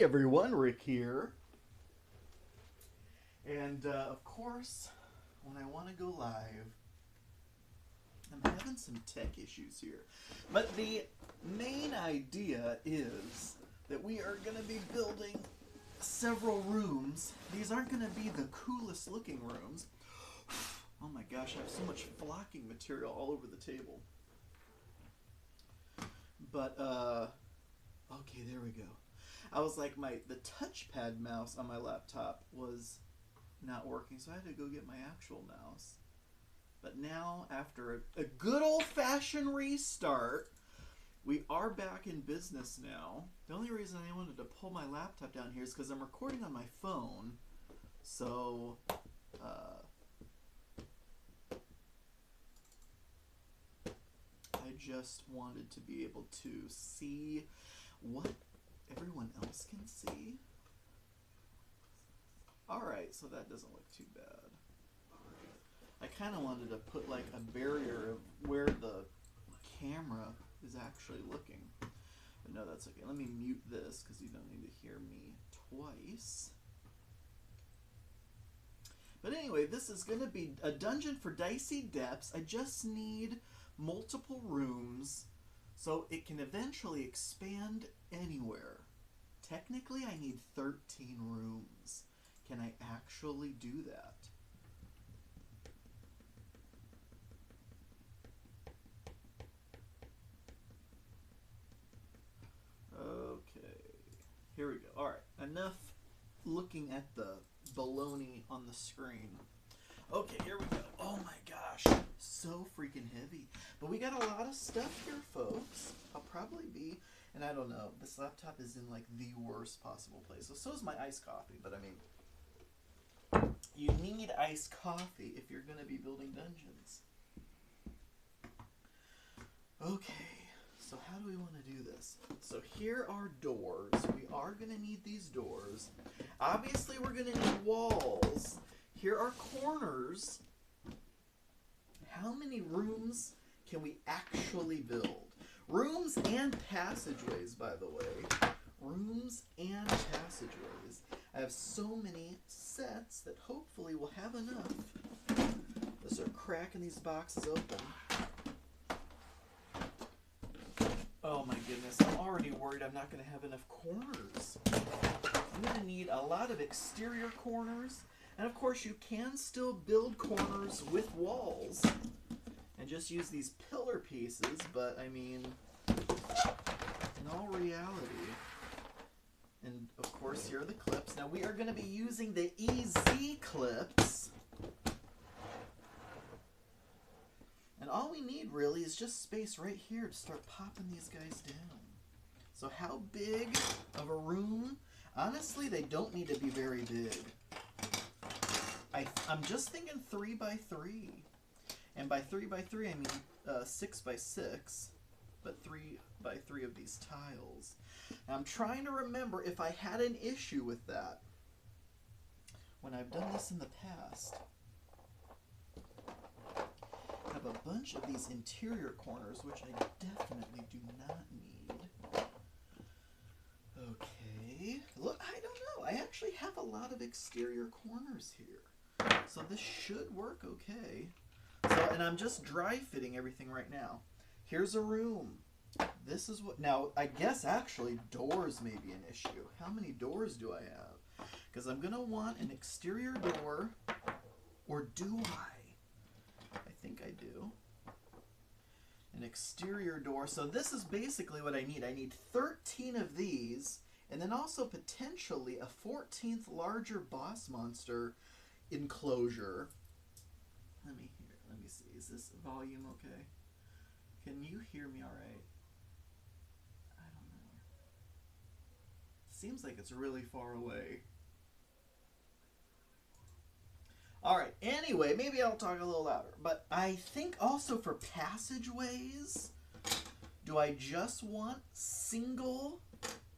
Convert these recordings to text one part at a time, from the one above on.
Hey everyone, Rick here. And of course, when I want to go live, I'm having some tech issues here. But the main idea is that we are going to be building several rooms. These aren't going to be the coolest looking rooms. Oh my gosh, I have so much flocking material all over the table. But, okay, there we go. I was like, the touchpad mouse on my laptop was not working, so I had to go get my actual mouse. But now, after a good old-fashioned restart, we are back in business now. The only reason I wanted to pull my laptop down here is because I'm recording on my phone. So, I just wanted to be able to see what everyone else can see. Alright, so that doesn't look too bad. I kind of wanted to put like a barrier of where the camera is actually looking. But no, that's okay. Let me mute this because you don't need to hear me twice. But anyway, this is going to be a dungeon for dicey depths. I just need multiple rooms so it can eventually expand anywhere. Technically, I need 13 rooms. Can I actually do that? Okay, here we go. All right, enough looking at the baloney on the screen. Okay, here we go. Oh my gosh, so freaking heavy. But we got a lot of stuff here, folks. I'll probably be, and I don't know, this laptop is in like the worst possible place. So is my iced coffee, but I mean, you need iced coffee if you're going to be building dungeons. Okay, so how do we want to do this? So here are doors. We are going to need these doors. Obviously, we're going to need walls. Here are corners. How many rooms can we actually build? Rooms and passageways, by the way. Rooms and passageways. I have so many sets that hopefully will have enough. Let's start cracking these boxes open. Oh my goodness, I'm already worried I'm not going to have enough corners. I'm going to need a lot of exterior corners. And of course you can still build corners with walls and just use these pillar pieces, but I mean, in all reality, and of course here are the clips. Now we are going to be using the EZ clips. And all we need really is just space right here to start popping these guys down. So how big of a room? Honestly, they don't need to be very big. I'm just thinking 3 by 3. And by 3 by 3 I mean 6 by 6. But 3 by 3 of these tiles. Now I'm trying to remember if I had an issue with that when I've done this in the past. I have a bunch of these interior corners, which I definitely do not need. Okay. Look, I don't know. I actually have a lot of exterior corners here. So this should work okay. So, and I'm just dry fitting everything right now. Here's a room. This is what, now I guess actually doors may be an issue. How many doors do I have? Because I'm going to want an exterior door, or do I think I do. An exterior door. So this is basically what I need. I need 13 of these, and then also potentially a 14th larger boss monster enclosure. Let me see. Is this volume okay? Can you hear me all right? I don't know. Seems like it's really far away. Alright, anyway, maybe I'll talk a little louder. But I think also for passageways, do I just want single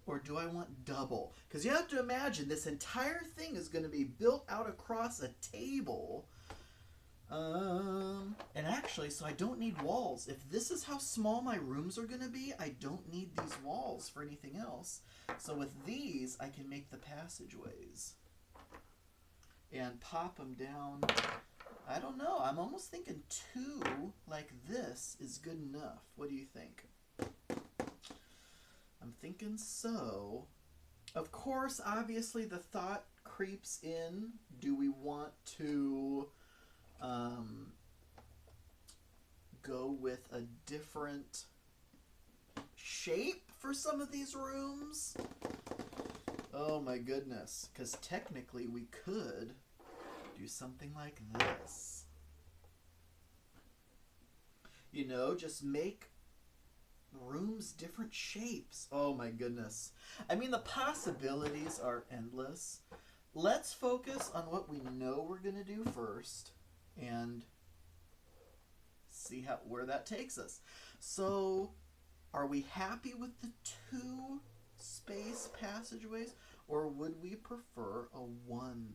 or do I want double? Because you have to imagine this entire thing is going to be built out across a table. And actually, so I don't need walls. If this is how small my rooms are going to be, I don't need these walls for anything else. So with these, I can make the passageways and pop them down. I don't know. I'm almost thinking 2 like this is good enough. What do you think? I'm thinking so. Of course, obviously, the thought creeps in. Do we want to go with a different shape for some of these rooms? Oh my goodness, because technically we could do something like this. You know, just make rooms different shapes. Oh my goodness. I mean, the possibilities are endless. Let's focus on what we know we're going to do first and see where that takes us. So, are we happy with the 2 space passageways, or would we prefer a 1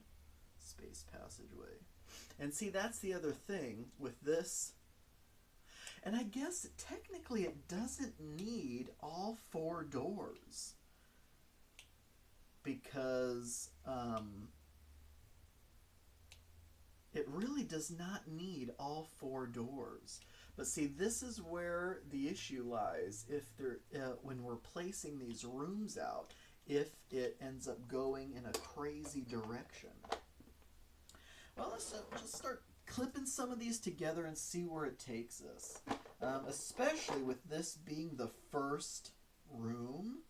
space passageway? And see, that's the other thing with this. And I guess technically it doesn't need all 4 doors, because it really does not need all 4 doors. But see, this is where the issue lies. If when we're placing these rooms out, if it ends up going in a crazy direction. Well, let's just start clipping some of these together and see where it takes us. Especially with this being the first room.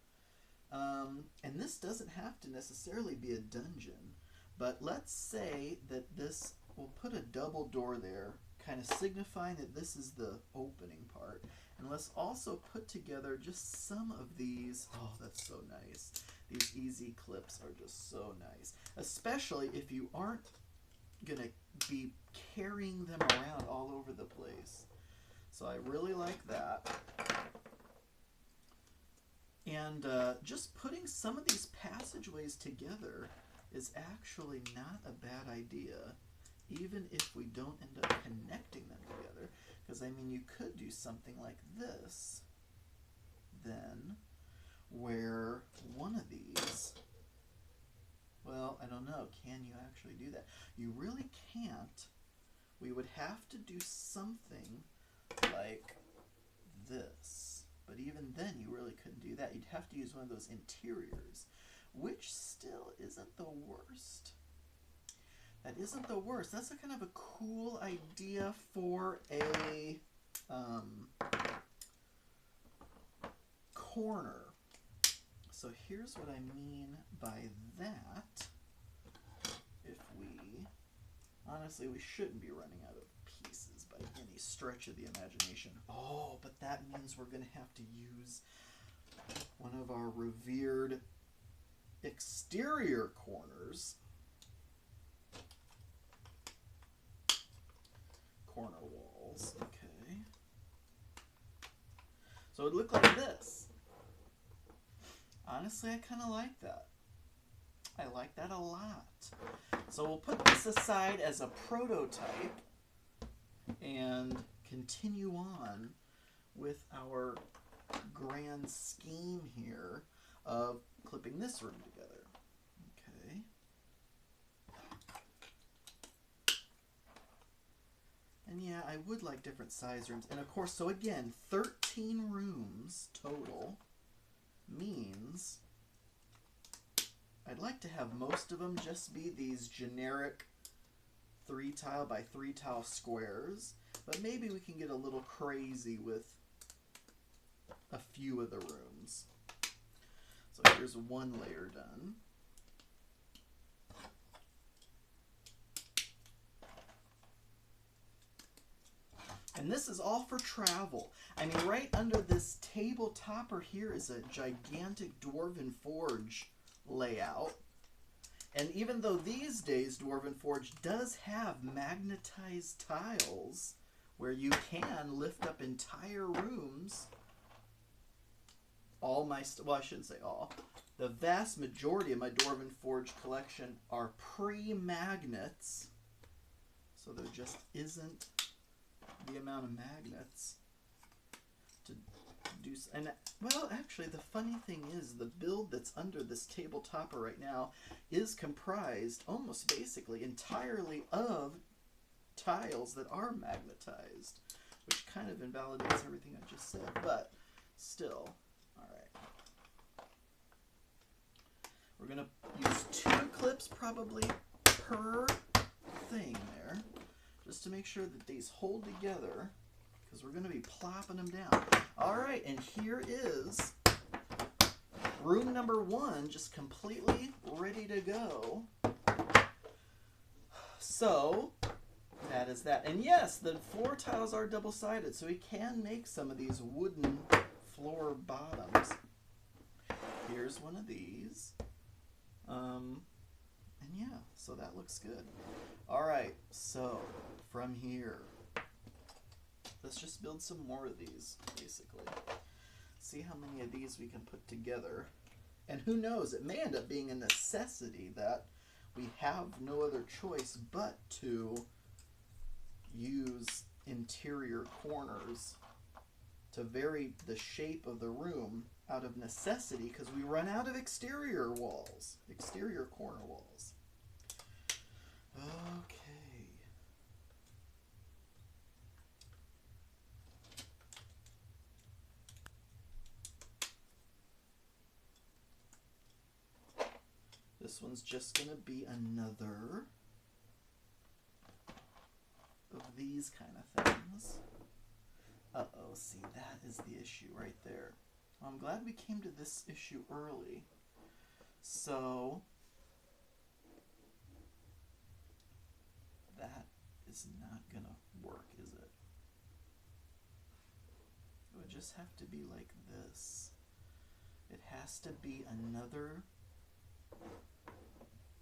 And this doesn't have to necessarily be a dungeon. But let's say that this, we'll put a double door there, kind of signifying that this is the opening part. And let's also put together just some of these. Oh, that's so nice. These easy clips are just so nice. Especially if you aren't going to be carrying them around all over the place. So I really like that. And just putting some of these passageways together is actually not a bad idea, even if we don't end up connecting them together. Because, I mean, you could do something like this, then, where one of these, well, I don't know, can you actually do that? You really can't. We would have to do something like this. But even then, you really couldn't do that. You'd have to use one of those interiors, which still isn't the worst. That isn't the worst. That's a kind of a cool idea for a corner. So here's what I mean by that. If we, honestly, we shouldn't be running out of pieces by any stretch of the imagination. Oh, but that means we're going to have to use one of our revered exterior corners. Corner walls, okay. So it would look like this. Honestly, I kind of like that. I like that a lot. So we'll put this aside as a prototype and continue on with our grand scheme here of clipping this room together. Okay. And yeah, I would like different size rooms. And of course, so again, 13 rooms total means I'd like to have most of them just be these generic 3 tile by 3 tile squares. But maybe we can get a little crazy with a few of the rooms. So here's one layer done. And this is all for travel. I mean, right under this table topper here is a gigantic Dwarven Forge layout. And even though these days Dwarven Forge does have magnetized tiles where you can lift up entire rooms, all my, well, I shouldn't say all, the vast majority of my Dwarven Forge collection are pre-magnets. So there just isn't the amount of magnets to do. And well, actually, the funny thing is the build that's under this table topper right now is comprised almost basically entirely of tiles that are magnetized, which kind of invalidates everything I just said, but still. All right. We're going to use 2 clips probably per thing there, just to make sure that these hold together, because we're going to be plopping them down. All right, and here is room number 1, just completely ready to go. So that is that. And yes, the floor tiles are double-sided, so we can make some of these wooden floor bottoms. Here's one of these. And yeah, so that looks good. All right, so from here, let's just build some more of these, basically. See how many of these we can put together. And who knows, it may end up being a necessity that we have no other choice but to use interior corners to vary the shape of the room out of necessity, because we run out of exterior walls, exterior corner walls. Okay. This one's just going to be another of these kind of things. Uh-oh, see, that is the issue right there. Well, I'm glad we came to this issue early. So that is not going to work, is it? It would just have to be like this. It has to be another...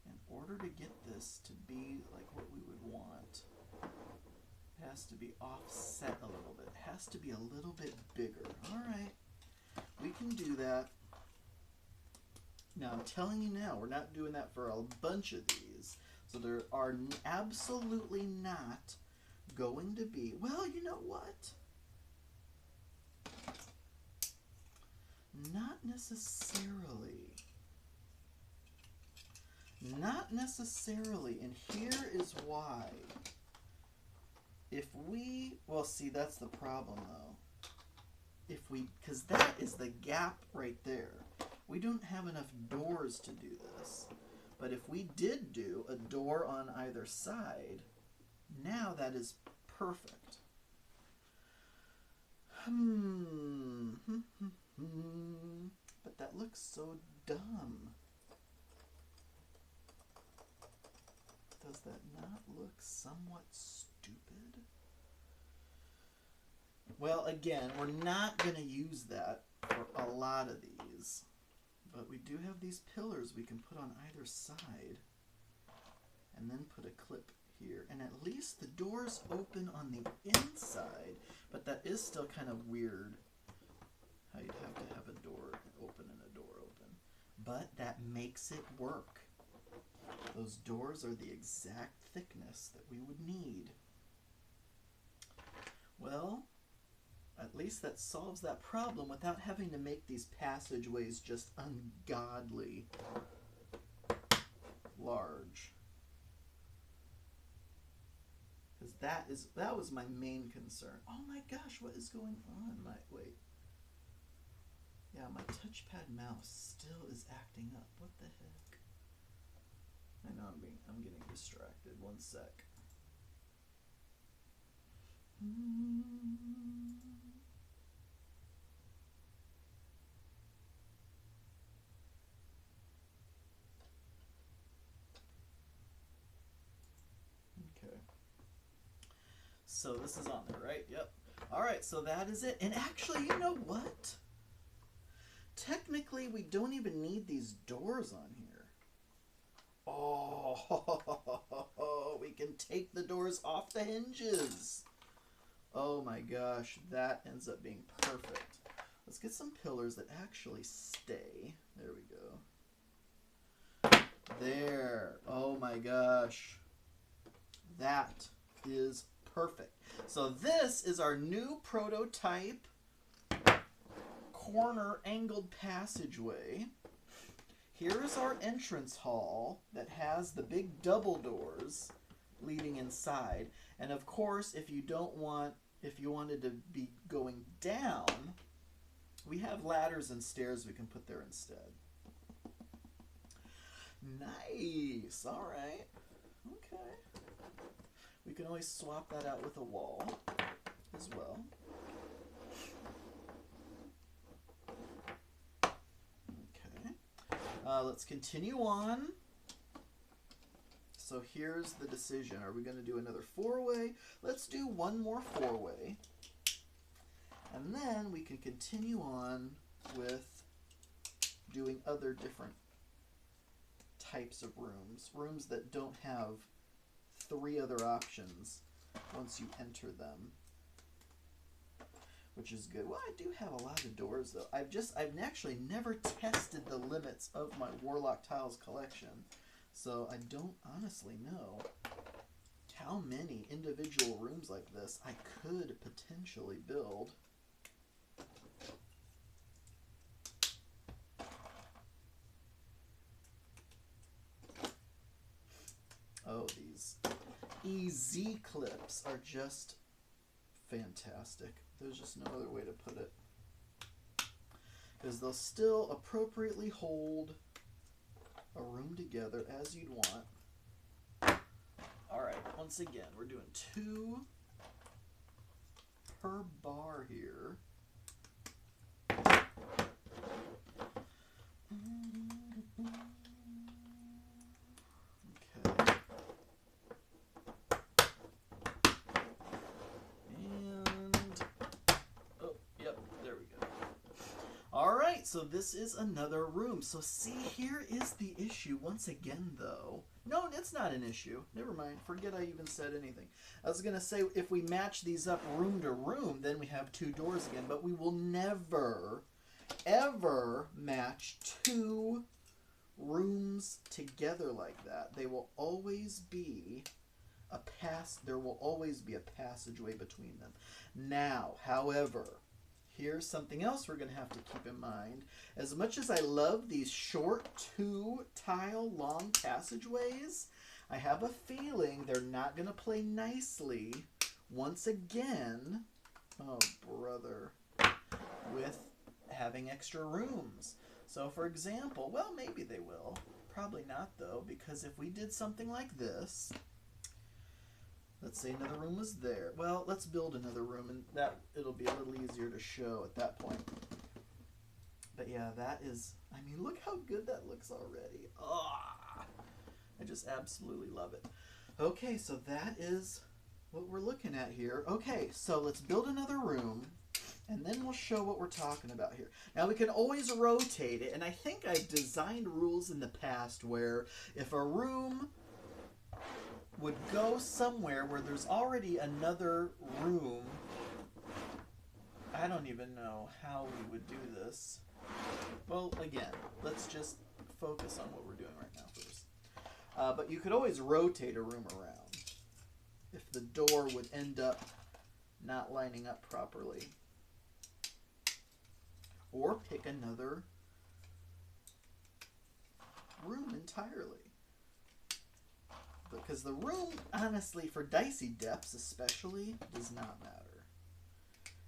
In order to get this to be like what we would want, it has to be offset a little bit. It has to be a little bit bigger. All right, we can do that. Now, I'm telling you now, we're not doing that for a bunch of these. So there are absolutely not going to be, well, you know what? Not necessarily. Not necessarily, and here is why. If we, well, see, that's the problem, though. If we, because that is the gap right there. We don't have enough doors to do this. But if we did do a door on either side, now that is perfect. But that looks so dumb. Does that not look somewhat stupid? Well, again, we're not going to use that for a lot of these. But we do have these pillars we can put on either side. And then put a clip here. And at least the doors open on the inside. But that is still kind of weird. How you'd have to have a door open and a door open. But that makes it work. Those doors are the exact thickness that we would need. Well, at least that solves that problem without having to make these passageways just ungodly large. Because that was my main concern. Oh my gosh, what is going on? Wait. Yeah, my touchpad mouse still is acting up. What the heck? I know I'm getting distracted. One sec. Okay. So this is on there, right? Yep. All right, so that is it. And actually, you know what? Technically, we don't even need these doors on here. Oh, we can take the doors off the hinges. Oh my gosh, that ends up being perfect. Let's get some pillars that actually stay. There we go. There. Oh my gosh. That is perfect. So this is our new prototype corner angled passageway. Here is our entrance hall that has the big double doors leading inside. And of course, if you wanted to be going down, we have ladders and stairs we can put there instead. Nice. All right. Okay. We can always swap that out with a wall as well. Let's continue on. So here's the decision. Are we going to do another 4-way? Let's do one more 4-way. And then we can continue on with doing other different types of rooms. Rooms that don't have 3 other options once you enter them, which is good. Well, I do have a lot of doors, though. I've actually never tested the limits of my WarLock tiles collection, so I don't honestly know how many individual rooms like this I could potentially build. Oh, these EZ clips are just fantastic. There's just no other way to put it. Because they'll still appropriately hold a room together as you'd want. Alright, once again, we're doing 2 per bar here. So this is another room. So see, here is the issue once again, though. No, it's not an issue. Never mind. Forget I even said anything. I was going to say, if we match these up room to room, then we have 2 doors again. But we will never, ever match 2 rooms together like that. They will always be there will always be a passageway between them. Now, however, here's something else we're going to have to keep in mind. As much as I love these short 2-tile long passageways, I have a feeling they're not going to play nicely once again, oh brother, with having extra rooms. So for example, well, maybe they will. Probably not though, because if we did something like this, let's say another room was there. Well, let's build another room, and that it'll be a little easier to show at that point. But yeah, that is, I mean, look how good that looks already. Oh, I just absolutely love it. Okay, so that is what we're looking at here. Okay, so let's build another room, and then we'll show what we're talking about here. Now, we can always rotate it, and I think I've designed rules in the past where if a room would go somewhere where there's already another room. I don't even know how we would do this. Well, again, let's just focus on what we're doing right now first. But you could always rotate a room around if the door would end up not lining up properly. Or pick another room entirely. Because the room, honestly, for dicey depths especially, does not matter.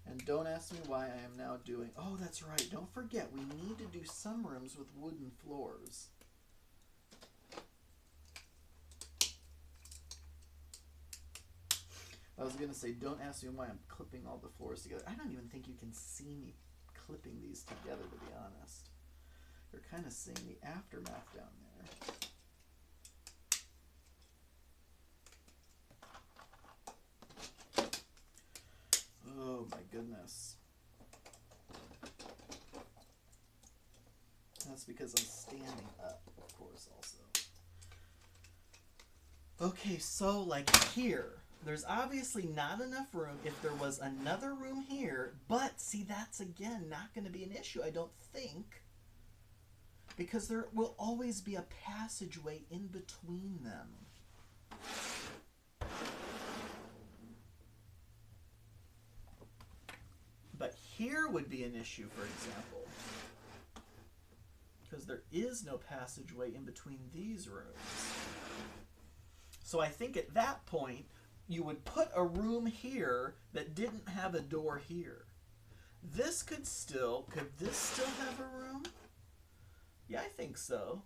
And don't ask me why I am now doing... Oh, that's right. Don't forget, we need to do some rooms with wooden floors. I was going to say, don't ask me why I'm clipping all the floors together. I don't even think you can see me clipping these together, to be honest. You're kind of seeing the aftermath down there. Oh my goodness. That's because I'm standing up, of course, also. Okay, so like here, there's obviously not enough room if there was another room here, but see, that's again not going to be an issue, I don't think, because there will always be a passageway in between them. here would be an issue, for example, because there is no passageway in between these rooms. So I think at that point, you would put a room here that didn't have a door here. This could this still have a room? Yeah, I think so.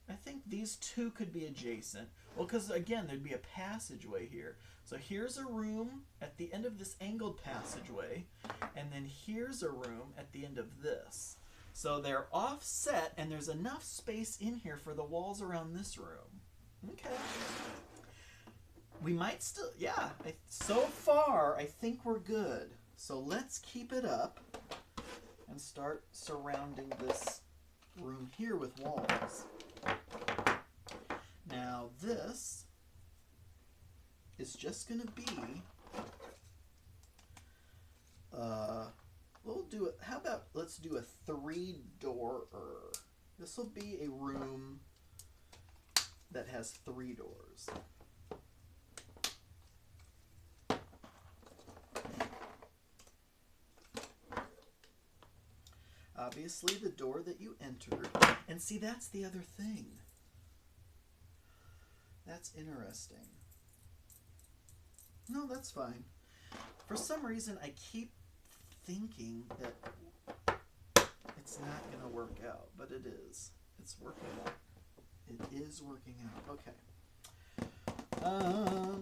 I think these two could be adjacent. Well, because again, there'd be a passageway here. So here's a room at the end of this angled passageway, and then here's a room at the end of this. So they're offset, and there's enough space in here for the walls around this room. Okay. We might still, yeah. So far, I think we're good. So let's keep it up and start surrounding this room here with walls. Now this is just going to be, we'll do it, how about let's do a 3-doorer. This will be a room that has 3 doors. Obviously the door that you entered, and see, that's the other thing. That's interesting. No, that's fine. For some reason, I keep thinking that it's not going to work out, but it is. It's working out. It is working out. Okay.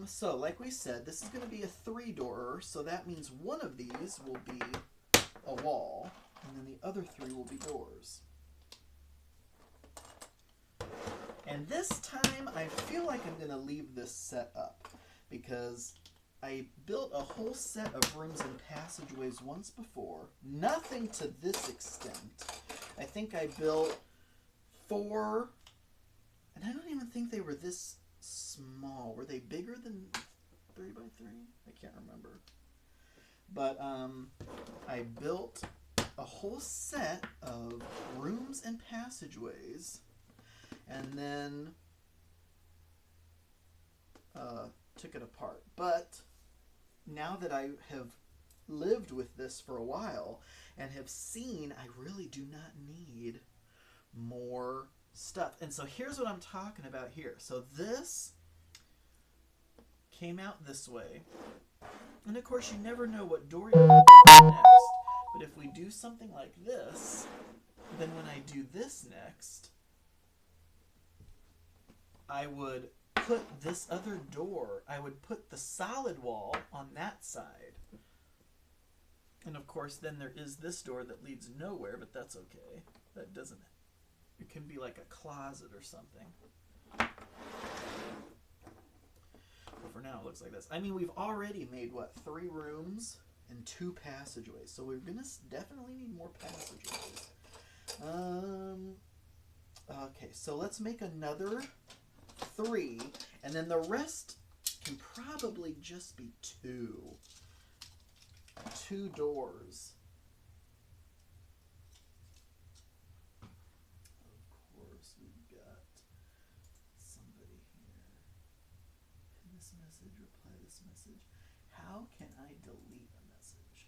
So, like we said, this is going to be a 3-doorer, so that means one of these will be a wall, and then the other 3 will be doors. And this time, I feel like I'm going to leave this set up because I built a whole set of rooms and passageways once before. Nothing to this extent. I think I built 4, and I don't even think they were this small. Were they bigger than 3 by 3? I can't remember. But I built a whole set of rooms and passageways, and then took it apart. But now that I have lived with this for a while and have seen I really do not need more stuff. And so here's what I'm talking about here. So this came out this way. And of course you never know what door you're going to do next. But if we do something like this, then when I do this next, I would put this other door, I would put the solid wall on that side. And of course then there is this door that leads nowhere, but that's okay. That doesn't, it can be like a closet or something. But for now it looks like this. I mean, we've already made, what, 3 rooms and 2 passageways. So we're going to definitely need more passageways. Okay, so let's make another 3, and then the rest can probably just be 2 doors. Of course, we've got somebody here. Pin this message, reply this message. How can I delete a message?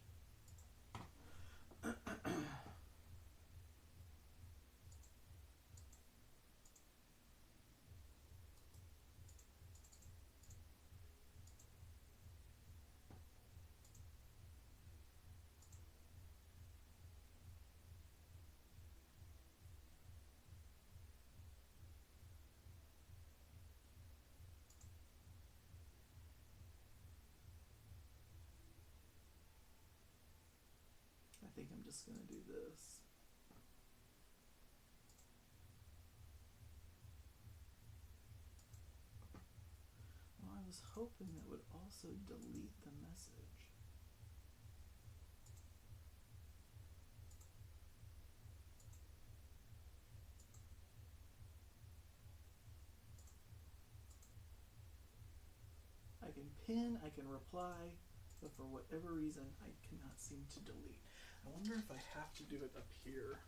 I think I'm just going to do this. Well, I was hoping it would also delete the message. I can pin, I can reply, but for whatever reason, I cannot seem to delete. I wonder if I have to do it up here.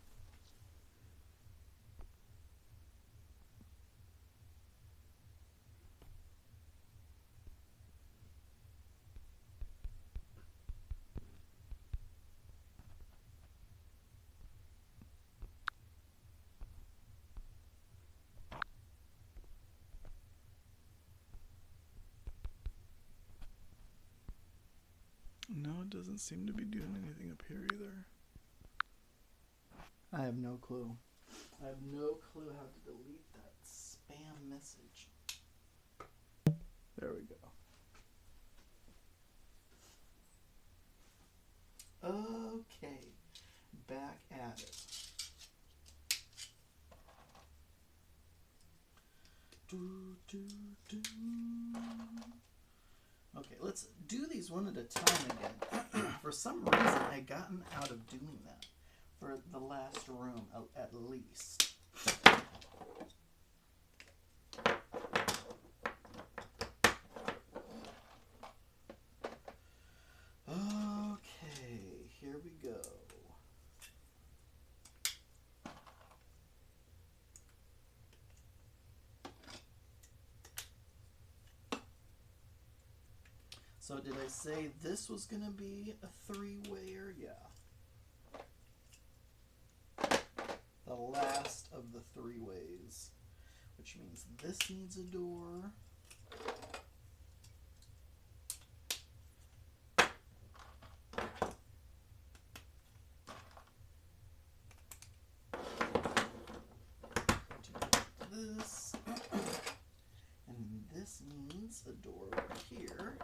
doesn't seem to be doing anything up here either. I have no clue. I have no clue how to delete that spam message. There we go. Okay, back at it. Okay, let's do these one at a time again. For some reason, I've gotten out of doing that for the last room, at least. Okay, here we go. So did I say this was going to be a three-wayer? Yeah. The last of the three ways, which means this needs a door. This. And this needs a door over here.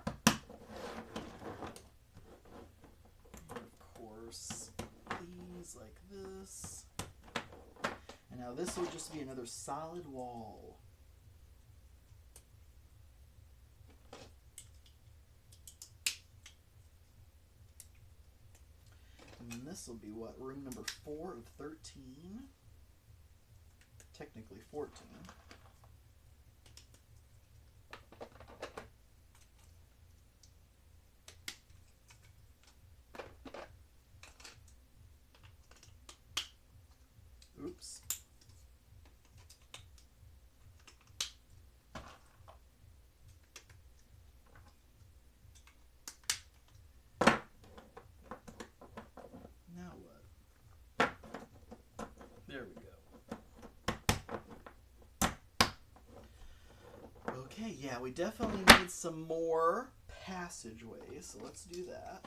And of course, these like this. And now this will just be another solid wall. And this will be what? Room number 4 of 13? Technically 14. Oops. Now what? There we go. Okay, yeah, we definitely need some more passageways, so let's do that.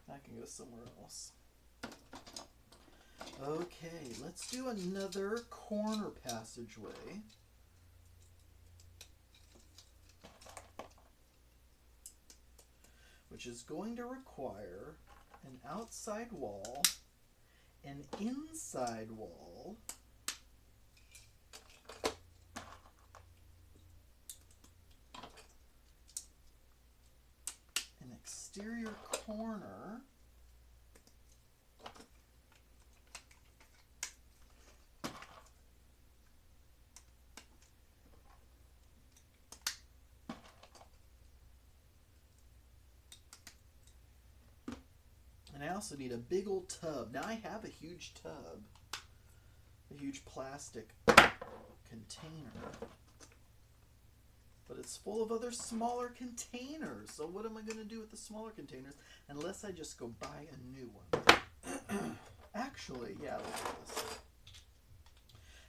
I can go somewhere else. Okay, let's do another corner passageway. Which is going to require an outside wall, an inside wall, an exterior corner, and I also need a big old tub. Now I have a huge tub, a huge plastic container, but it's full of other smaller containers. So what am I going to do with the smaller containers unless I just go buy a new one? Actually, yeah, let's do this.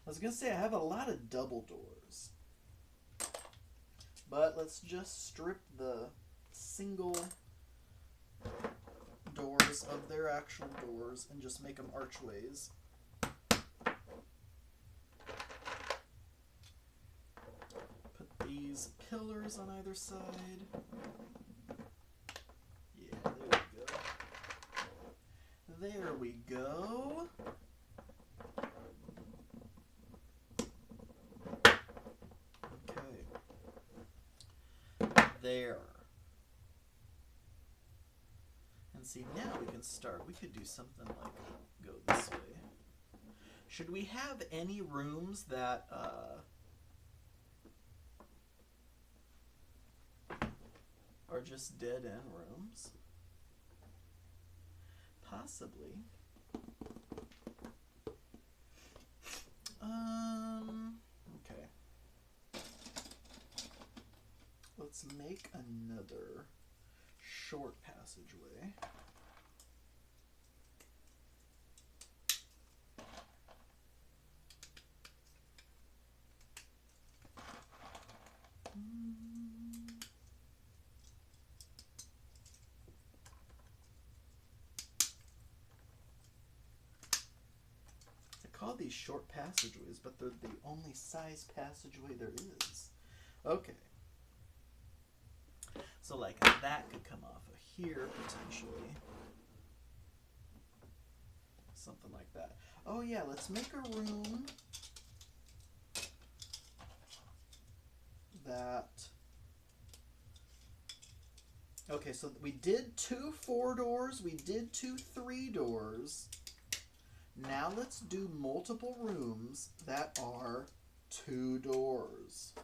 I was going to say I have a lot of double doors, but let's just strip the single doors of their actual doors and just make them archways. Put these pillars on either side. Yeah, there we go. There we go. Okay. there. And see, now we can start. We could do something like go this way. Should we have any rooms that are just dead end rooms? Possibly. Okay. Let's make another short passageway. I call these short passageways, but they're the only size passageway there is. Okay. So like that could come off of here potentially. Something like that. Oh yeah, let's make a room that... Okay, so we did 2 4 doors, we did 2 3 doors. Now let's do multiple rooms that are 2 doors.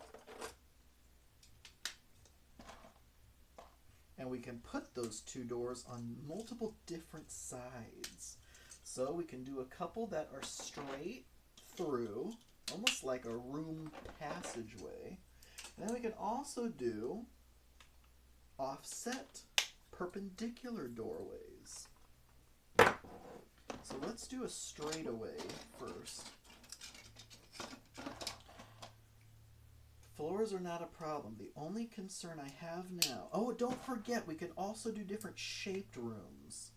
And we can put those 2 doors on multiple different sides. So we can do a couple that are straight through, almost like a room passageway. And then we can also do offset perpendicular doorways. So let's do a straightaway first. Floors are not a problem. The only concern I have now... Oh, don't forget, we can also do different shaped rooms.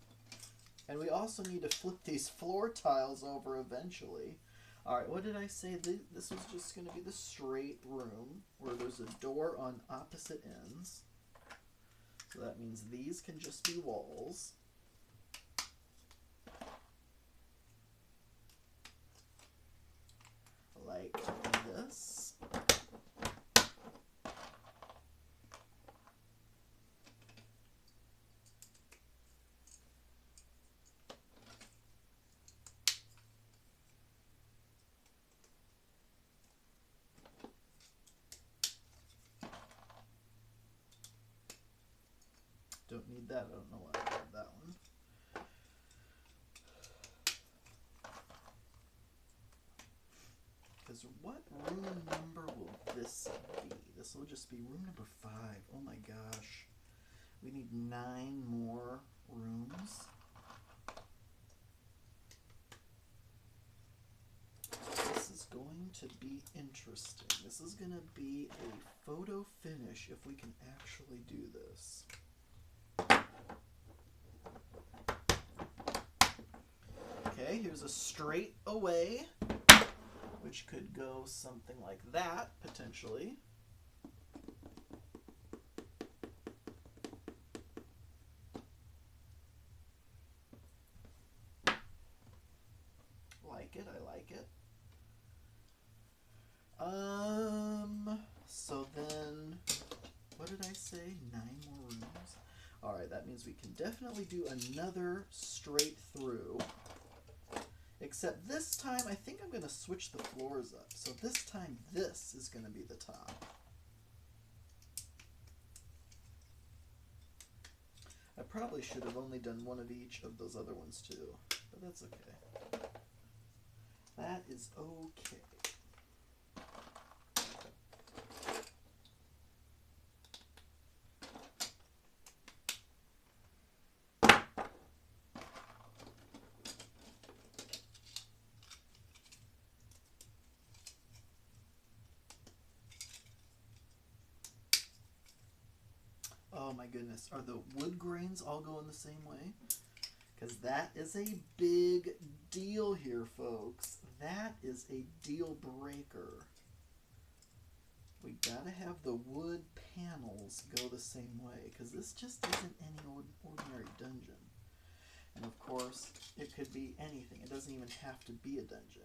And we also need to flip these floor tiles over eventually. Alright, what did I say? This was just going to be the straight room where there's a door on opposite ends. So that means these can just be walls. Like this. Don't need that. I don't know why I have that one. Because what room number will this be? This will just be room number 5. Oh my gosh. We need 9 more rooms. This is going to be interesting. This is going to be a photo finish if we can actually do this. Okay, here's a straight away, which could go something like that, potentially. Like it, I like it. So then, what did I say? 9 more rooms? Alright, that means we can definitely do another straight through. Except this time, I think I'm going to switch the floors up. So this time, this is going to be the top. I probably should have only done one of each of those other ones too. But that's okay. That is okay. Oh my goodness, are the wood grains all going the same way? Because that is a big deal here, folks. That is a deal breaker. We gotta have the wood panels go the same way, because this just isn't any ordinary dungeon. And of course, it could be anything. It doesn't even have to be a dungeon.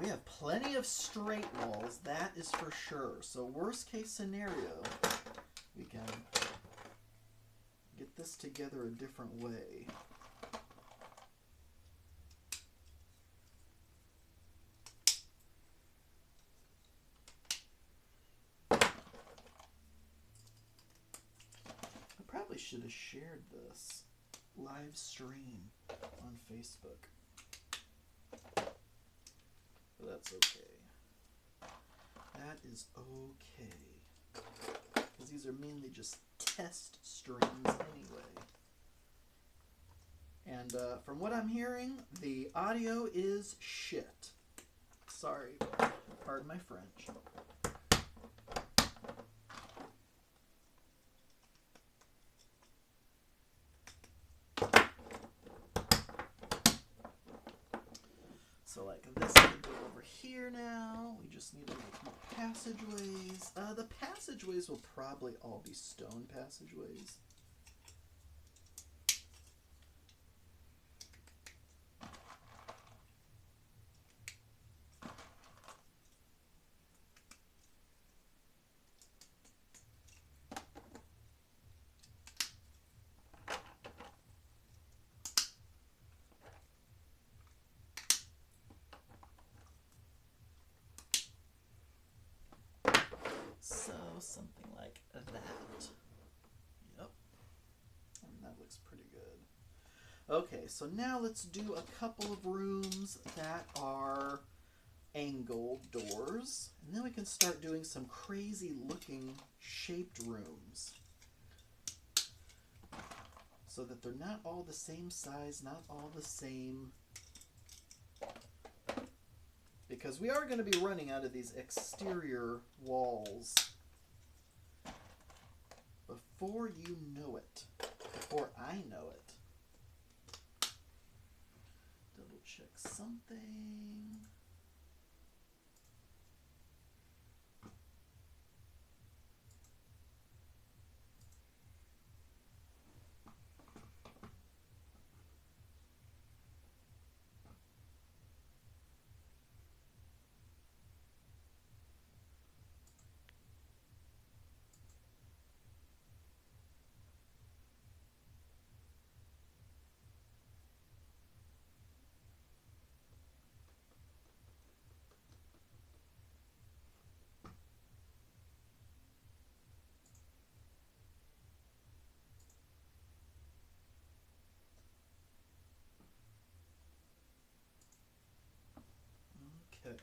We have plenty of straight walls, that is for sure. So worst case scenario, we can get this together a different way. I probably should have shared this live stream on Facebook. But that's okay. That is okay. Because these are mainly just test streams anyway. And from what I'm hearing, the audio is shit. Sorry. Pardon my French. So like this can go over here now. We just need to make more passageways. The passageways will probably all be stone passageways. So something like that. Yep. And that looks pretty good. Okay, so now let's do a couple of rooms that are angled doors. And then we can start doing some crazy looking shaped rooms. So that they're not all the same size, not all the same. Because we are going to be running out of these exterior walls before you know it. Before I know it. Double check something. Okay.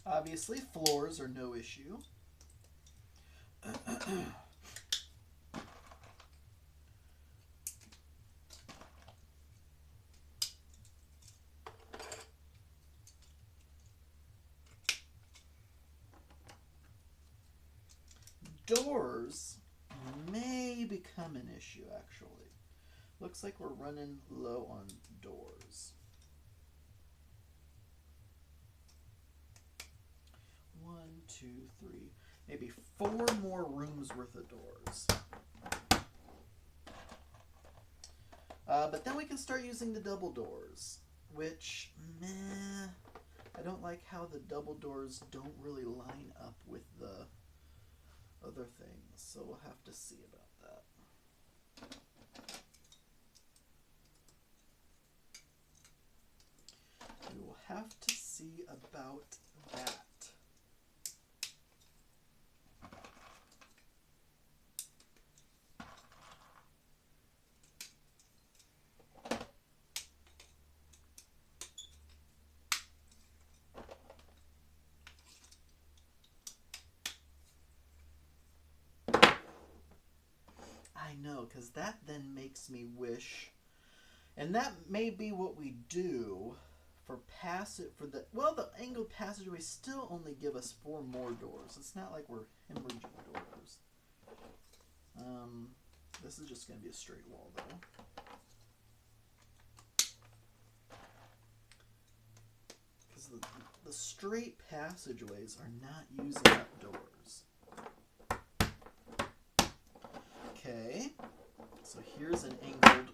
Obviously, floors are no issue. Doors may become an issue, actually. Looks like we're running low on doors. 1, 2, 3, maybe 4 more rooms worth of doors. But then we can start using the double doors, which, meh, I don't like how the double doors don't really line up with the other things, so we'll have to see about that. We will have to see about that. I know, because that then makes me wish, and that may be what we do for the angled passageways still only give us 4 more doors. It's not like we're hemorrhaging doors. This is just going to be a straight wall, though. Because the straight passageways are not using up doors. Okay, so here's an angled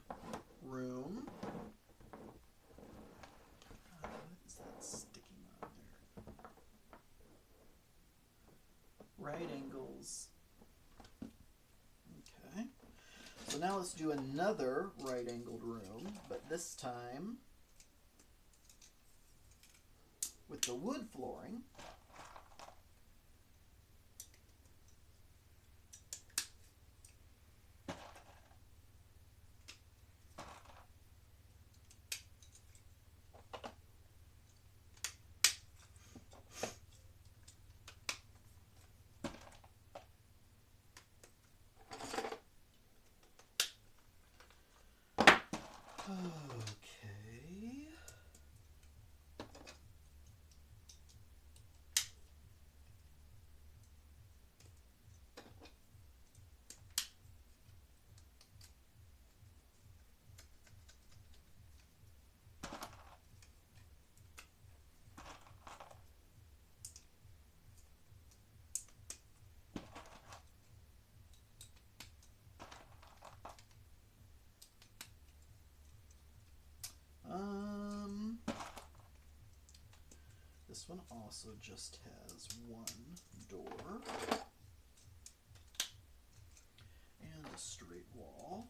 now let's do another right-angled room, but this time with the wood flooring. Okay. This one also just has one door and a straight wall.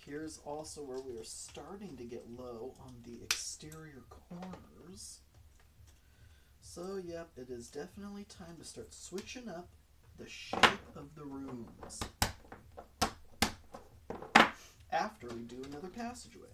Here's also where we are starting to get low on the exterior corners. So, yep, it is definitely time to start switching up the shape of the rooms after we do another passageway.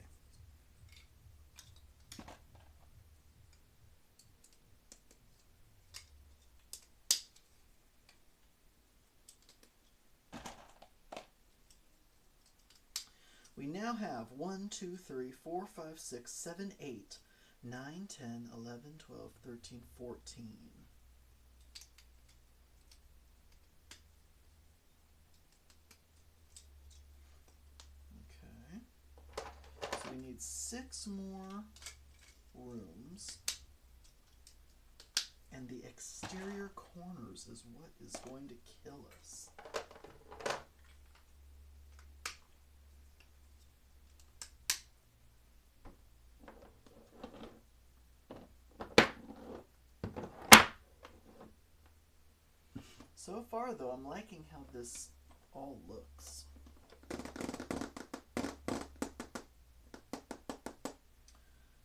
We now have 1, 2, 3, 4, 5, 6, 7, 8, 9, 10, 11, 12, 13, 14. Okay. So we need 6 more rooms. And the exterior corners is what is going to kill us. So far, though, I'm liking how this all looks.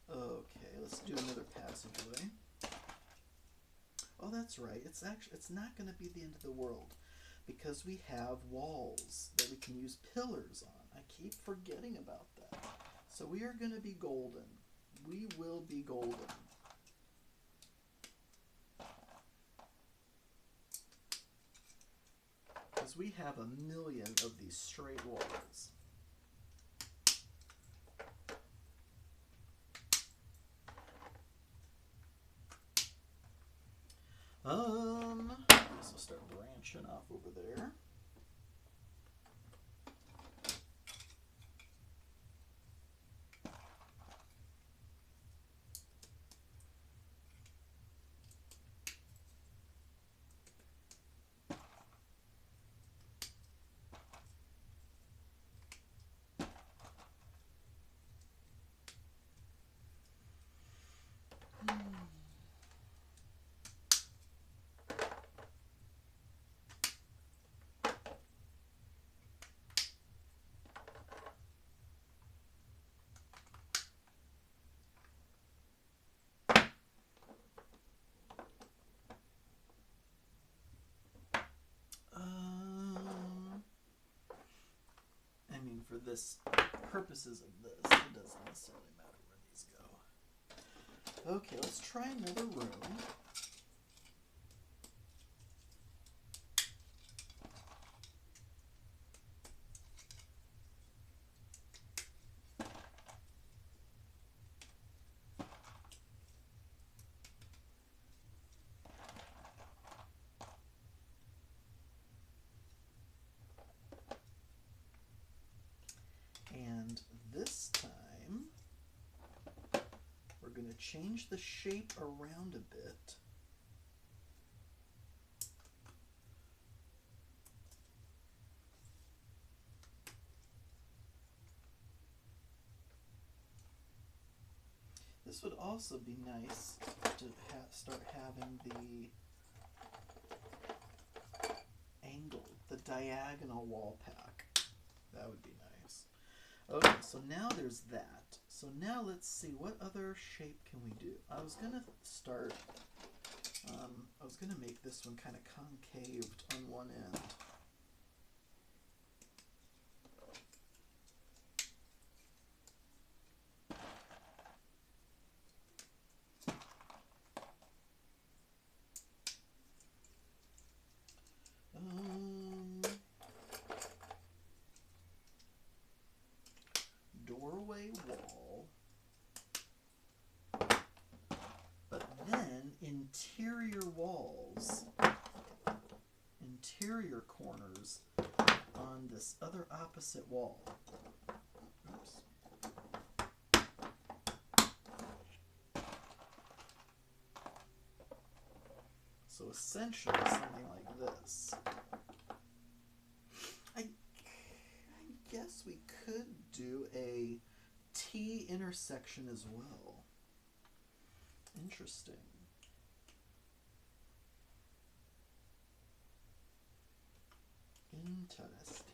Okay, let's do another passageway. Oh, that's right. It's not going to be the end of the world because we have walls that we can use pillars on. I keep forgetting about that. So we are going to be golden. We will be golden. Because we have a million of these straight walls. This will start branching off over there. For this purposes of this, it doesn't necessarily matter where these go. Okay, let's try another room. change the shape around a bit. This would also be nice to start having the angle, the diagonal wall pack. That would be nice. Okay, so now there's that. So now let's see, what other shape can we do? I was gonna start, I was gonna make this one kind of concaved on one end. Doorway wall, but then interior walls, interior corners on this other opposite wall. Oops. So essentially something like this. I guess we could do a T intersection as well. Interesting. Interesting.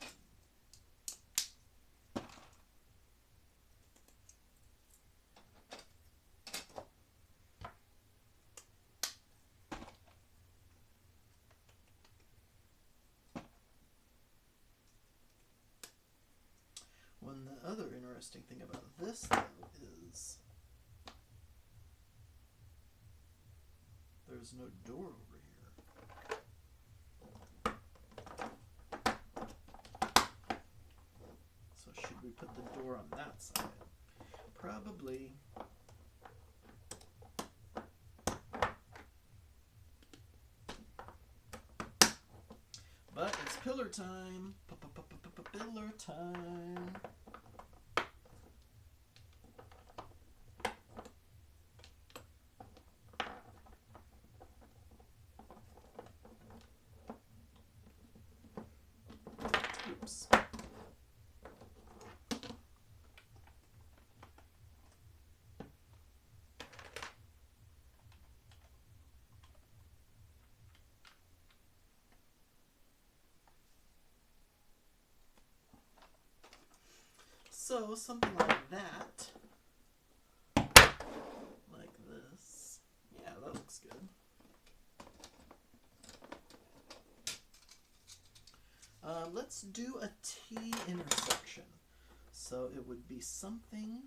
One the other interesting thing about this though is there's no door over here. So should we put the door on that side? Probably. But it's pillar time. Pillar time. Oops. So something like that, like this. Yeah, that looks good. Let's do a T intersection. So it would be something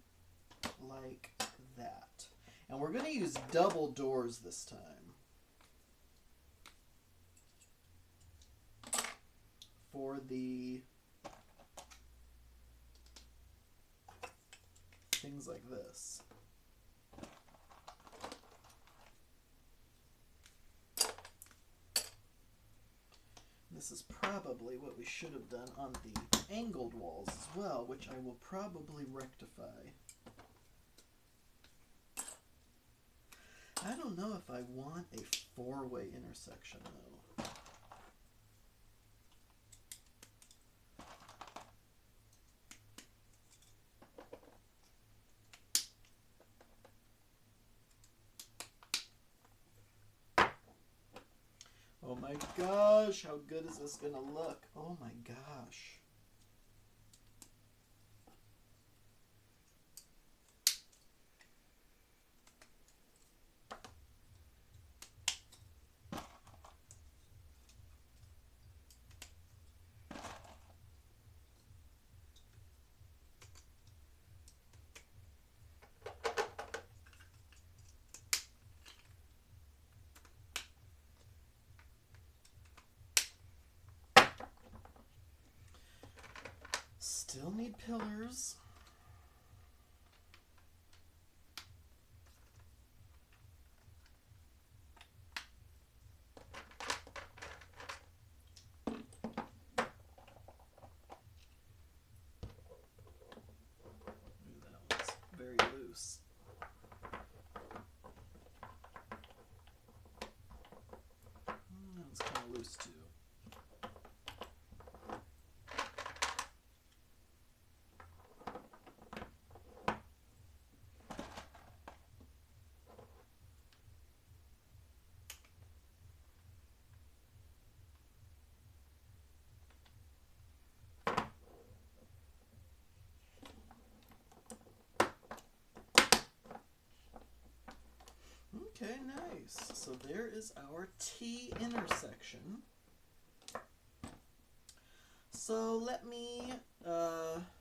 like that. And we're going to use double doors this time. For the things like this. This is probably what we should have done on the angled walls as well, which I will probably rectify. I don't know if I want a four-way intersection though. Oh my gosh, how good is this gonna look? Oh my gosh. Still need pillars. Ooh, that one's very loose. so there is our T intersection. So let me,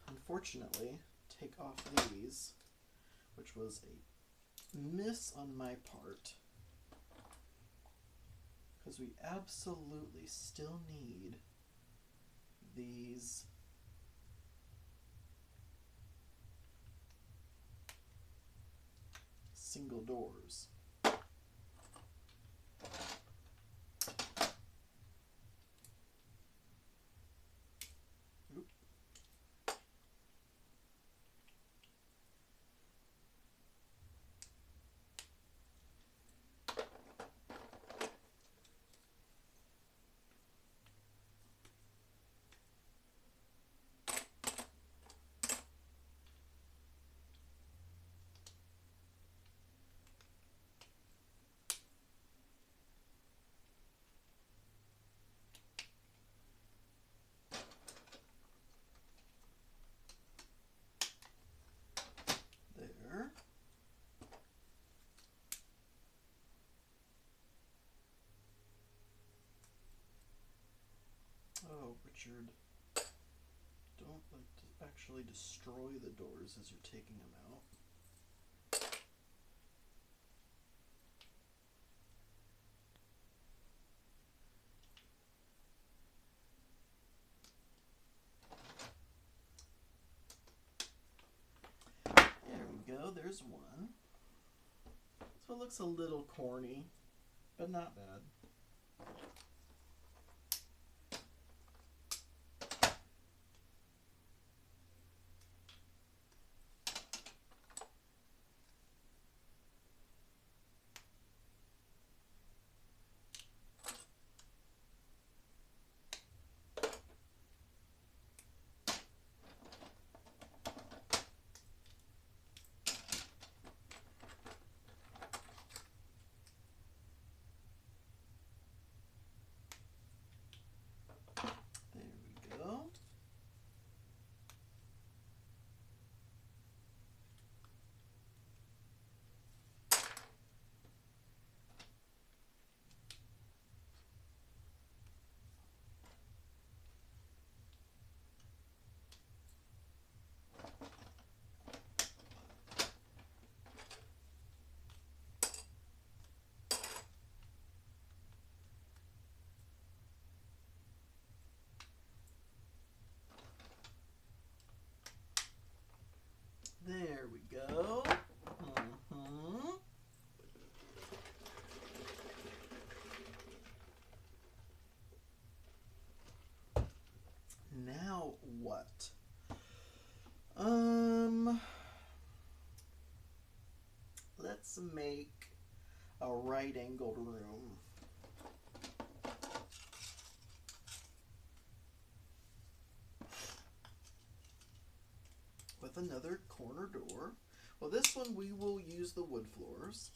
unfortunately, take off these, which was a miss on my part, because we absolutely still need these single doors. Oop. There. Oh, Richard. Don't like to actually destroy the doors as you're taking them out. There we go, there's one. So it looks a little corny, but not bad. There we go. Now what? Let's make a right-angled room. With another corner door. Well, this one we will use the wood floors.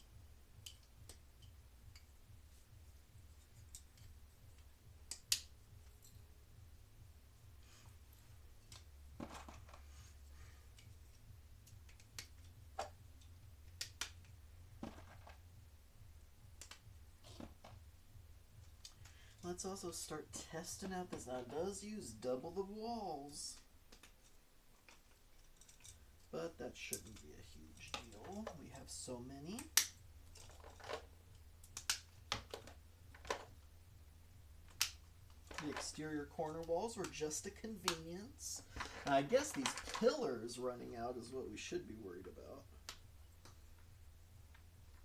Let's also start testing out this. Now, it does use double the walls, but that shouldn't be a huge deal. We have so many. The exterior corner walls were just a convenience. And I guess these pillars running out is what we should be worried about.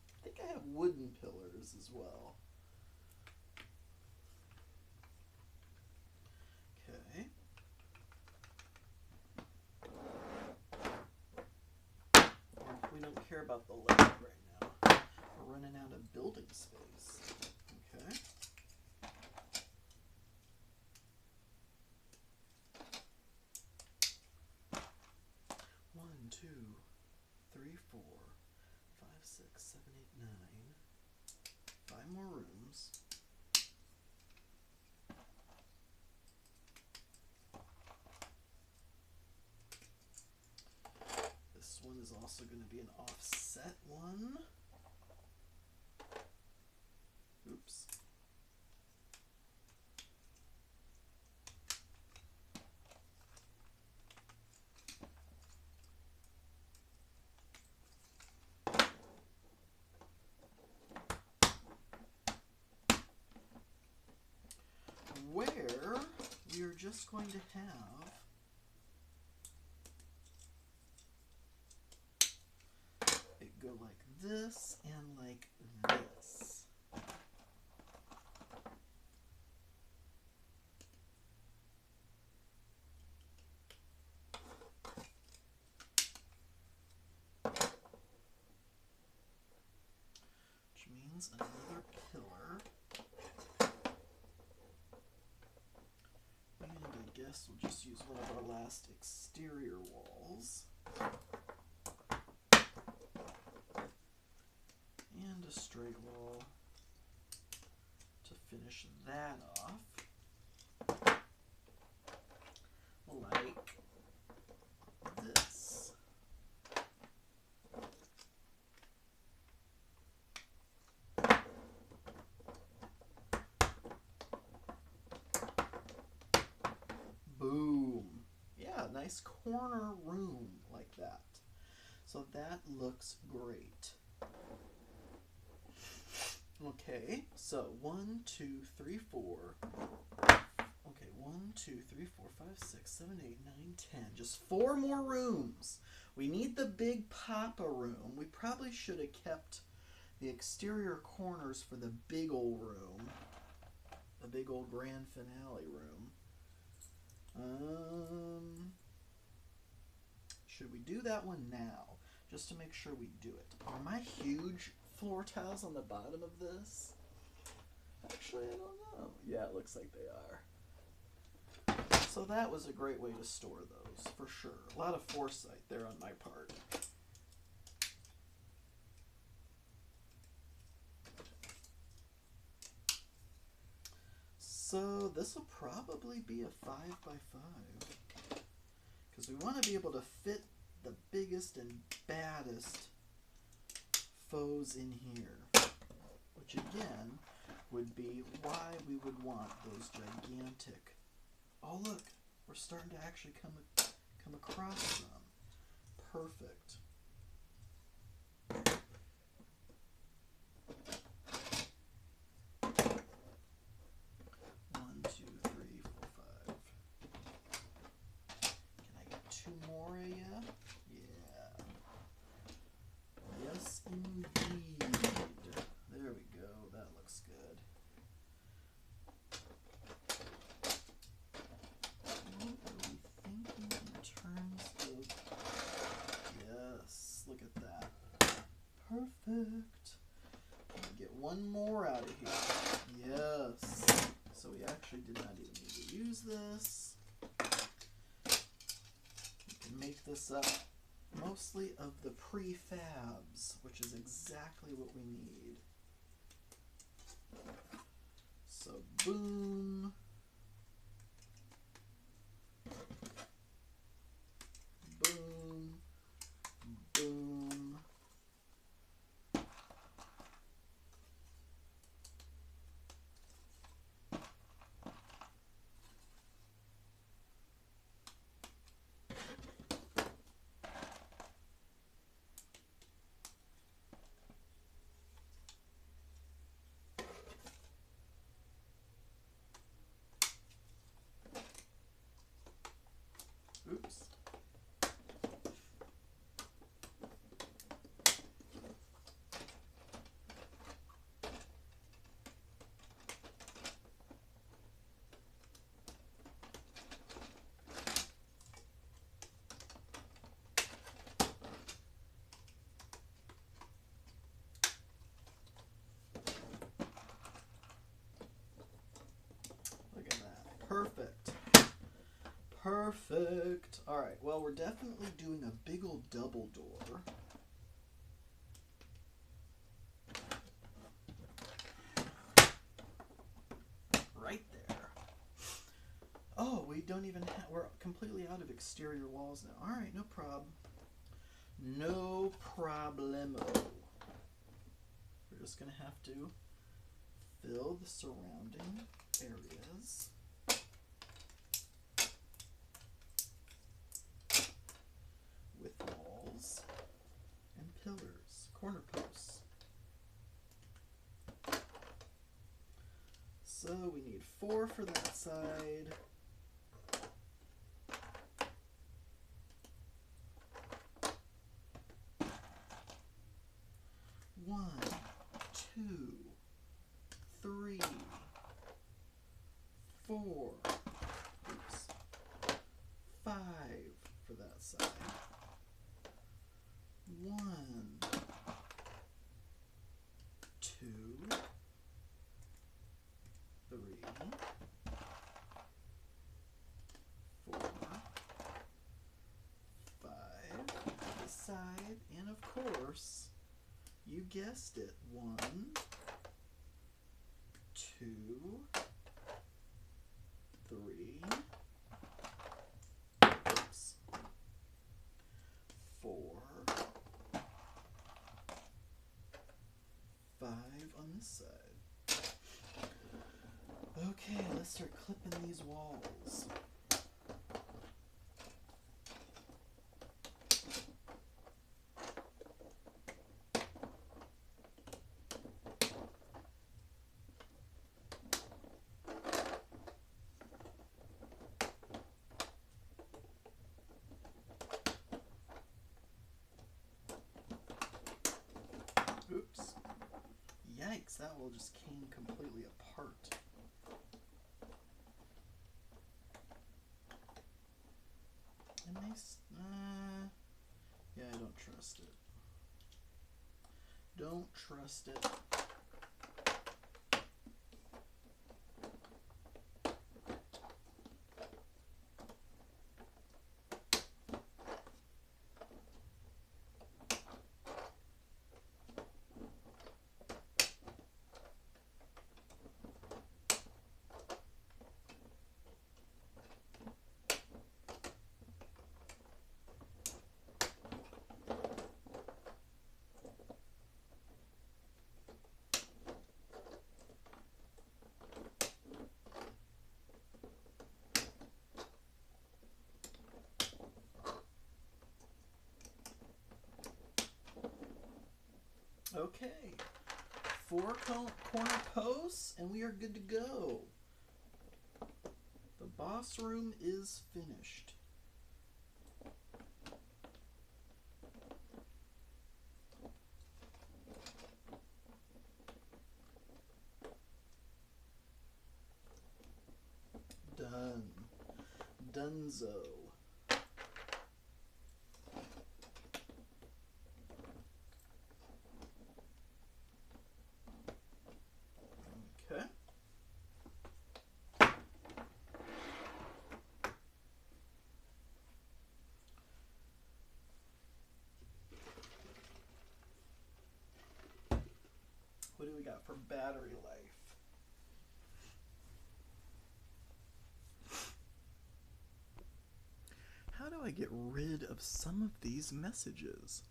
I think I have wooden pillars as well. Okay. We don't care about the layout right now. We're running out of building space. Okay. One, two, three, 4, 5, 6, 7, 8, 9. 5 more rooms. This one is also going to be an offset one. just going to have it go like this and like this. Which means another pillar. And I guess we'll just use one of our last exterior walls. And a straight wall to finish that off. Like this. Boom. Yeah, nice corner room like that. So that looks great. Okay, so 1, 2, 3, 4. Okay, 1, 2, 3, 4, 5, 6, 7, 8, 9, 10. Just 4 more rooms. We need the big Papa room. We probably should have kept the exterior corners for the big old room. The big old grand finale room. Should we do that one now? Just to make sure we do it. Are my huge floor tiles on the bottom of this? Actually, I don't know. Yeah, it looks like they are. So that was a great way to store those, for sure. A lot of foresight there on my part. So this will probably be a 5 by 5. Because we want to be able to fit the biggest and baddest foes in here. Which again would be why we would want those gigantic. Oh look, we're starting to actually come across them. Perfect. One, two, three, four, five. Can I get 2 more of ya? Yeah. Yes, indeed. There we go. That looks good. What are we thinking in terms of... Yes, look at that. Perfect. Get 1 more out of here. Yes. So we actually did not even need to use this. We can make this up mostly of the prefabs, which is exactly what we need. So boom. Boom. Boom. Oops. Look at that. Perfect. Perfect. Alright, well, we're definitely doing a big old double door. Right there. Oh, we don't even have... We're completely out of exterior walls now. Alright, no problem. No problemo. We're just going to have to fill the surrounding areas. With walls and pillars, corner posts. So we need 4 for that side. 2, 3, 4, oops, 5 for that side, 1, 2, 3, 4, 5 this side, and of course, you guessed it, 1, 2, 3, oops, 4, 5 on this side. Okay, let's start clipping these walls. Oops. Yikes, that wall just came completely apart. And yeah, I don't trust it. Don't trust it. Okay, 4 corner posts, and we are good to go. The boss room is finished. Done. Dunzo. Okay. What do we got for battery life? How do I get rid of some of these messages?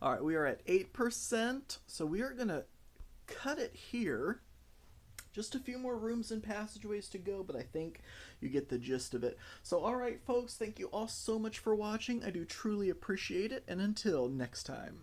All right, we are at 8%, so we are going to cut it here. Just a few more rooms and passageways to go, but I think you get the gist of it. So, all right, folks, thank you all so much for watching. I do truly appreciate it, and until next time.